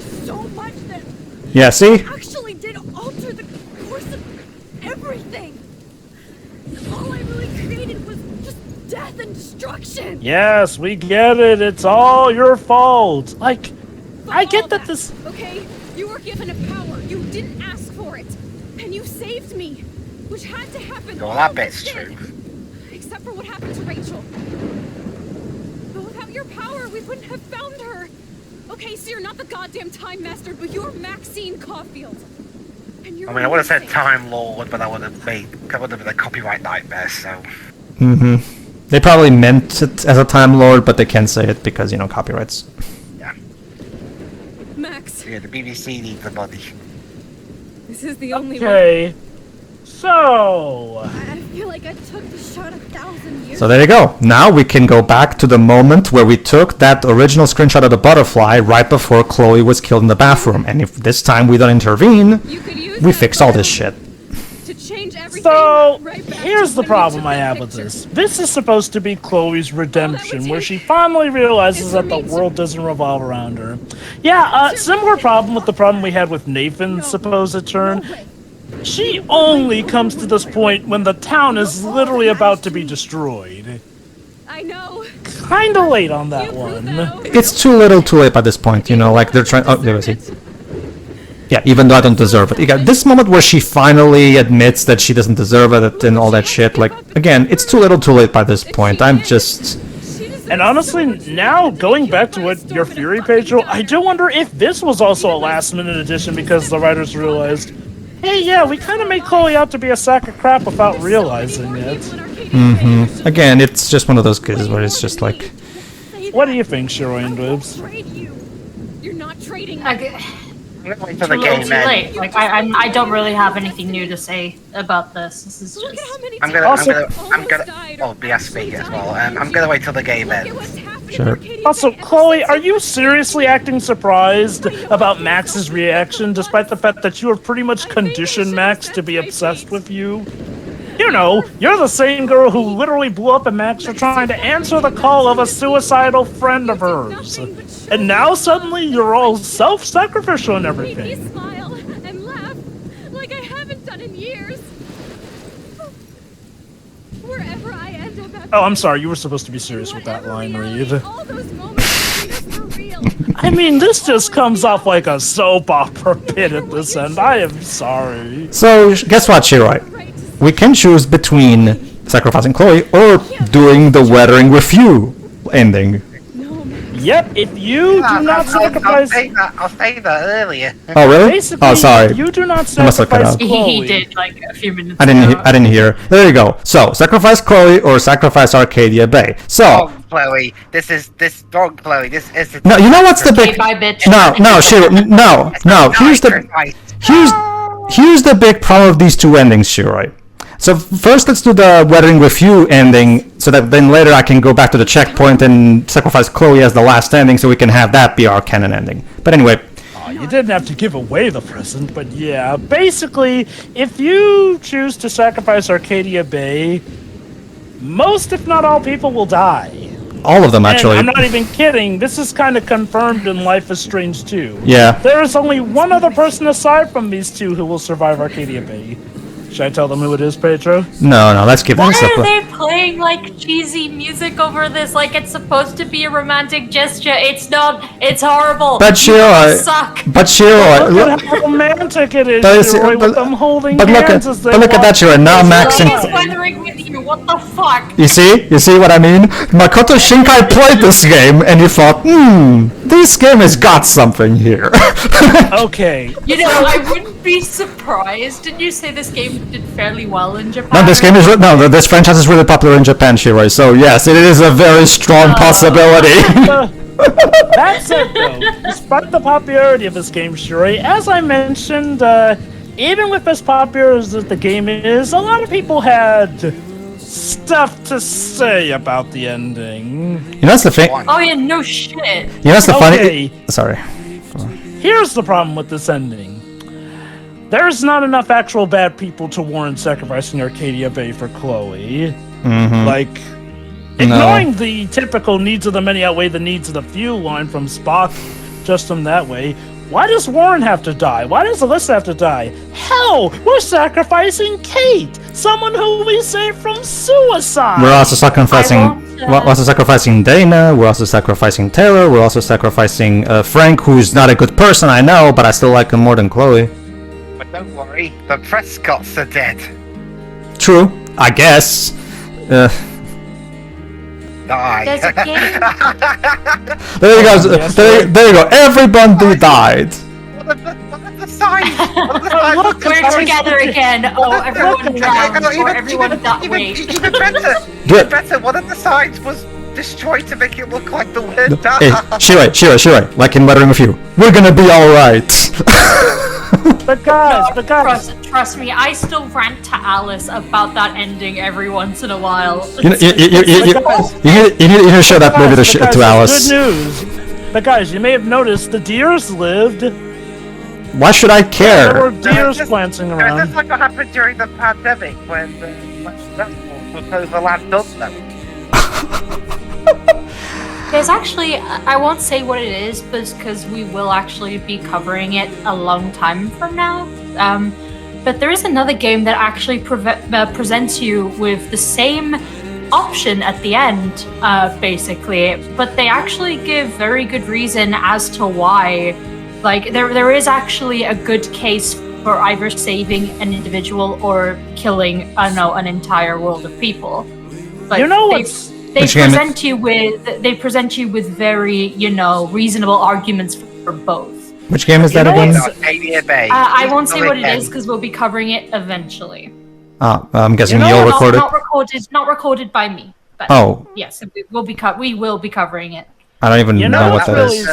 Yeah, see? Actually did alter the course of everything. All I really created was just death and destruction. Yes, we get it. It's all your fault. Like, I get that this... Okay, you were given a power. You didn't ask for it. And you saved me. Which had to happen. Well, that bit's true. Except for what happened to Rachel. But without your power, we wouldn't have found her. Okay, so you're not the goddamn Time Master, but you're Maxine Caulfield. And you're I mean, I would have said Time Lord, but that would have been a copyright nightmare, so... They probably meant it as a Time Lord, but they can't say it because, you know, copyrights. Yeah. Max. Yeah, the BBC needs the money. This is the only way. Okay. So... I feel like I took the shot 1,000 years. So there you go. Now we can go back to the moment where we took that original screenshot of the butterfly right before Chloe was killed in the bathroom. And if this time we don't intervene, we fix all this shit. So, here's the problem I have with this. This is supposed to be Chloe's redemption, where she finally realizes that the world doesn't revolve around her. Yeah, similar problem with the problem we had with Nathan's supposed turn. She only comes to this point when the town is literally about to be destroyed. I know. Kinda late on that one. It's too little too late by this point, you know, like they're trying... Oh, there we see. Yeah, even though I don't deserve it. You got this moment where she finally admits that she doesn't deserve it and all that shit. Like, again, it's too little too late by this point. I'm just... And honestly, now, going back to what your theory, Pedro, I do wonder if this was also a last-minute addition because the writers realized, hey, yeah, we kind of made Chloe out to be a sack of crap without realizing it. Again, it's just one of those cases where it's just like... What do you think, Shiroi and Dibs? You're not trading. I'm gonna wait Too till the little, game too ends. late. Like I don't really have anything new to say about this. This is Look at just. how many I'm gonna. Oh, BSB as well. I'm gonna wait till the game Look at what's ends. happening, Sure. Arcadia. Also, Chloe, are you seriously acting surprised about Max's reaction, despite the fact that you have pretty much conditioned Max to be obsessed with you? You know, you're the same girl who literally blew up at Max for trying to answer the call of a suicidal friend of hers. And now suddenly you're all self-sacrificial and Made me everything. smile and laugh like I haven't done in years. Wherever I end up after Oh, I'm sorry, you were supposed to be serious with that line, Reed. all those moments between us were real. I mean, this just comes off like a soap opera bit at this end. I am sorry. So, guess what, Shiroi? We can choose between sacrificing Chloe or doing the weathering with you ending. Yep, if you do not sacrifice... I'll say that earlier. Oh, really? Basically, Oh, sorry. you do not I must look it sacrifice up. Chloe. He did like a few minutes I ago. didn't hear. There you go. So, sacrifice Chloe or sacrifice Arcadia Bay. So, Wrong, Chloe. This is wrong, Chloe. This is. no, you know what's the Okay, big... bye, bitch. No, Shiroi, no. Here's the big problem of these two endings, Shiroi. So first, let's do the wedding with you ending, so that then later I can go back to the checkpoint and sacrifice Chloe as the last ending, so we can have that be our canon ending. But anyway, Oh, you didn't have to give away the present, but yeah. Basically, if you choose to sacrifice Arcadia Bay, most, if not all, people will die. all of them actually. And I'm not even kidding. This is kind of confirmed in Life is Strange 2. Yeah. There is only one other person aside from these two who will survive Arcadia Bay. Should I tell them who it is, Pedro? No, let's give them Why a are they playing like cheesy music over this? Like it's supposed to be a romantic gesture. It's not. It's horrible. But Shiroi, suck. Look at how romantic it is, Shiroi, with them holding hands as they look at that, Shiroi. Now Max and... It's weathering with you. What the fuck? You see what I mean? Makoto Shinkai played this game, and you thought, this game has got something here. Okay. You know, I wouldn't be surprised. Didn't you say this game did fairly well in Japan? No, this franchise is really popular in Japan, Shiroi. So yes, it is a very strong possibility. That's it, though. Despite the popularity of this game, Shiroi, as I mentioned, even with as popular as the game is, a lot of people had stuff to say about the ending. You know, that's the thing. Oh yeah, no shit. You know, that's the Okay. funny. Sorry. Here's the problem with this ending. There's not enough actual bad people to warrant sacrificing Arcadia Bay for Chloe. Like, ignoring the typical needs of the many outweigh the needs of the few line from Spock, just from that way, why does Warren have to die? Why does Alyssa have to die? Hell, we're sacrificing Kate, someone who we saved from suicide. We're also sacrificing Dana. We're also sacrificing Taylor. We're also sacrificing Frank, who's not a good person, I know, but I still like him more than Chloe. But don't worry, the Prescotts are dead. True, I guess. Die. There's a game. There you go. There you go. Everybody died. What are the signs? What are the signs? Look, We're together again. Oh, everyone drowned. Or everyone got raped. Even better, one of the signs was destroyed to make it look like the word die. Hey, Shiroi, like in Weathering with You. We're gonna be alright. But guys, Trust me, I still rant to Alice about that ending every once in a while. You need to show that movie to Alice. Good news. But guys, you may have noticed the deers lived. Why should I care? There were deers glancing Is around. this like what happened during the pandemic when the overlap does them? There's actually, I won't say what it is, because we will actually be covering it a long time from now. But there is another game that actually presents you with the same option at the end, basically. But they actually give very good reason as to why. Like, there is actually a good case for either saving an individual or killing, an entire world of people. Like, You know what's... They present you with very, reasonable arguments for both. Which game is that again? Arcadia Bay. I won't say what it is because we'll be covering it eventually. I'm guessing you'll record it. Not recorded by me. But yes, we will be covering it. I don't even know what that really is.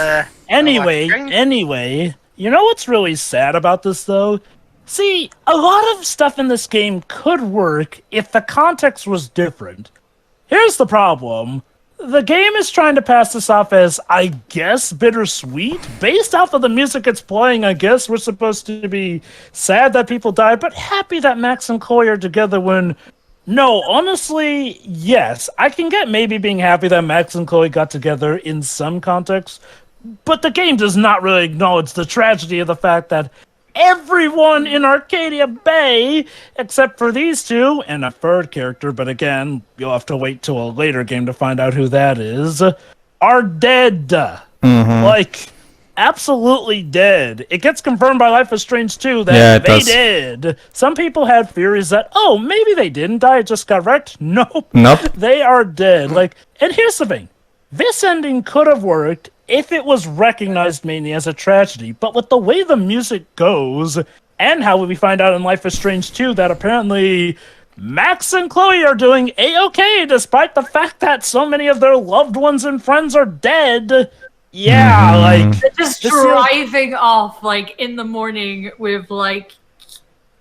Anyway, You know what's really sad about this, though? See, a lot of stuff in this game could work if the context was different. Here's the problem. The game is trying to pass this off as, I guess, bittersweet. Based off of the music it's playing, I guess we're supposed to be sad that people died, but happy that Max and Chloe are together when... No, honestly, yes. I can get maybe being happy that Max and Chloe got together in some context, but the game does not really acknowledge the tragedy of the fact that everyone in Arcadia Bay, except for these two, and a third character, but again, you'll have to wait till a later game to find out who that is, are dead. Like, absolutely dead. It gets confirmed by Life is Strange 2 that they did. Some people had theories that, oh, maybe they didn't die, it just got wrecked. Nope. They are dead. Like, and here's the thing. This ending could have worked if it was recognized mainly as a tragedy, but with the way the music goes, and how we find out in Life is Strange 2 that apparently Max and Chloe are doing A-okay despite the fact that so many of their loved ones and friends are dead. Yeah, like... They're just driving off, like, in the morning with, like,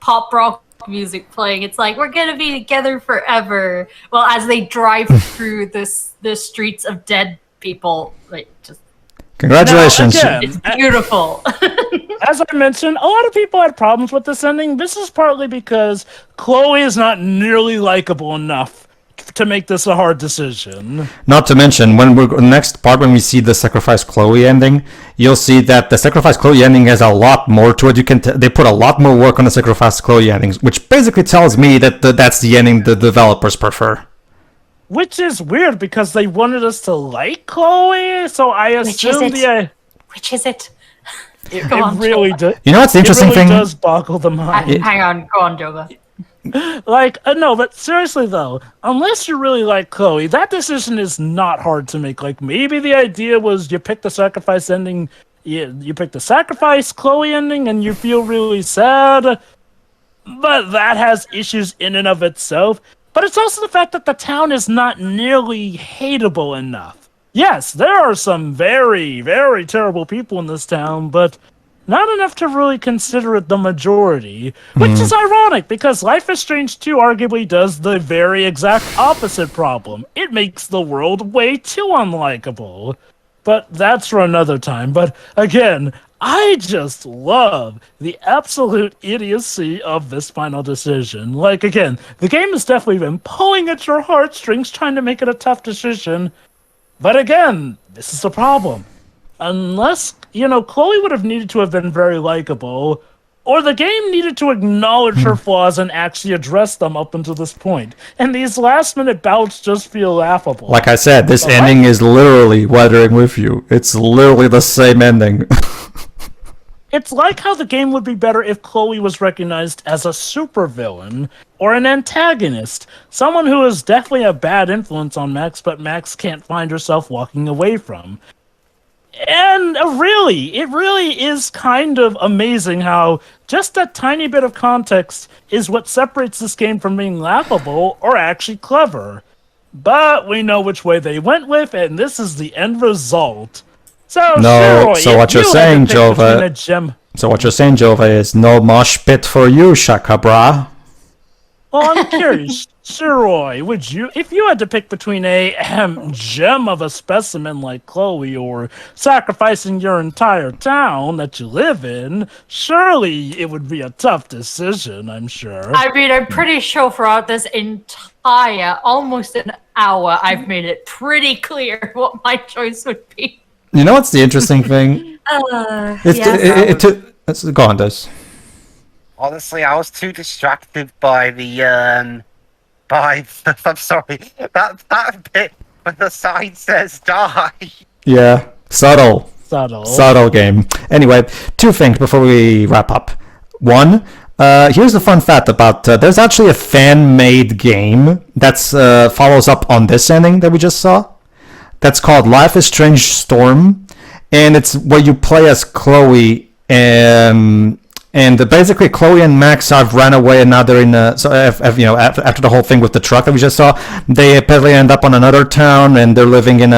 pop rock music playing. It's like, we're gonna be together forever. Well, as they drive through the streets of dead people, like, just... Congratulations. Now, again, it's beautiful. As I mentioned, a lot of people had problems with this ending. This is partly because Chloe is not nearly likable enough to make this a hard decision. Not to mention, when we're next part, when we see the Sacrifice Chloe ending, you'll see that the Sacrifice Chloe ending has a lot more to it. You can they put a lot more work on the Sacrifice Chloe endings, which basically tells me that that's the ending the developers prefer. Which is weird because they wanted us to like Chloe, so I assume Which is it? It really does. You know what's the interesting thing? It really does boggle the mind. Hang on, go on, Joga. Like, no, but seriously though, unless you really like Chloe, that decision is not hard to make. Like, maybe the idea was you pick the sacrifice ending, you pick the sacrifice Chloe ending, and you feel really sad. But that has issues in and of itself. But it's also the fact that the town is not nearly hateable enough. Yes, there are some very, very terrible people in this town, but not enough to really consider it the majority. Which is ironic, because Life is Strange 2 arguably does the very exact opposite problem. It makes the world way too unlikable. But that's for another time. But again, I just love the absolute idiocy of this final decision. Like, again, the game has definitely been pulling at your heartstrings, trying to make it a tough decision. But again, this is the problem. Unless, Chloe would have needed to have been very likable, or the game needed to acknowledge her flaws and actually address them up until this point. And these last-minute bouts just feel laughable. Like I said, this ending is literally Weathering with You. It's literally the same ending. It's like how the game would be better if Chloe was recognized as a supervillain or an antagonist, someone who is definitely a bad influence on Max, but Max can't find herself walking away from. And it really is kind of amazing how just a tiny bit of context is what separates this game from being laughable or actually clever. But we know which way they went with, and this is the end result. So what you're saying, Jova? So what you're saying, Jova, is no mosh pit for you, Shaka Bra. Well, I'm curious, Siroy, would you, if you had to pick between a gem of a specimen like Chloe or sacrificing your entire town that you live in, surely it would be a tough decision, I'm sure. I mean, I'm pretty sure throughout this entire, almost an hour, I've made it pretty clear what my choice would be. You know what's the interesting thing? Go on, Des. Honestly, I was too distracted by I'm sorry, that bit when the sign says die. Yeah, subtle game. Anyway, two things before we wrap up. One, here's a fun fact about, there's actually a fan-made game that follows up on this ending that we just saw. That's called Life is Strange Storm, and it's where you play as Chloe, and basically Chloe and Max have ran away, and now they're in after the whole thing with the truck that we just saw, they apparently end up on another town, and they're living in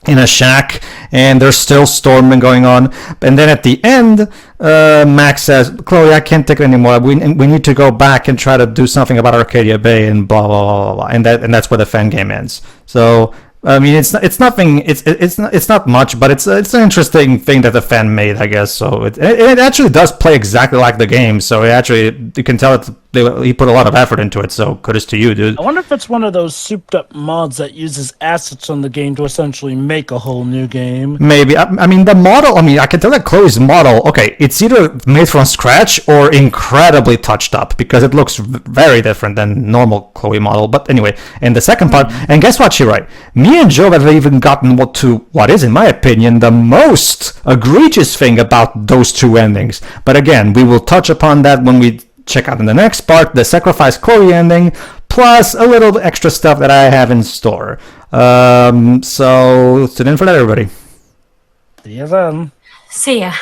in a shack, and there's still storming going on. And then at the end, Max says, Chloe, I can't take it anymore. We need to go back and try to do something about Arcadia Bay and blah blah blah blah blah. And that's where the fan game ends. So I mean, it's nothing. It's not much, but it's an interesting thing that the fan made, I guess. So it actually does play exactly like the game. So you can tell he put a lot of effort into it. So kudos to you, dude. I wonder if it's one of those souped-up mods that uses assets from the game to essentially make a whole new game. Maybe. I mean, the model. I mean, I can tell that Chloe's model. Okay, it's either made from scratch or incredibly touched up because it looks very different than normal Chloe model. But anyway, in the second part, and guess what? She's right. Me and Joe have even gotten what is, in my opinion, the most egregious thing about those two endings. But again, we will touch upon that when we check out in the next part, the Sacrifice Chloe ending, plus a little extra stuff that I have in store. So tune in for that, everybody. See you then. See ya.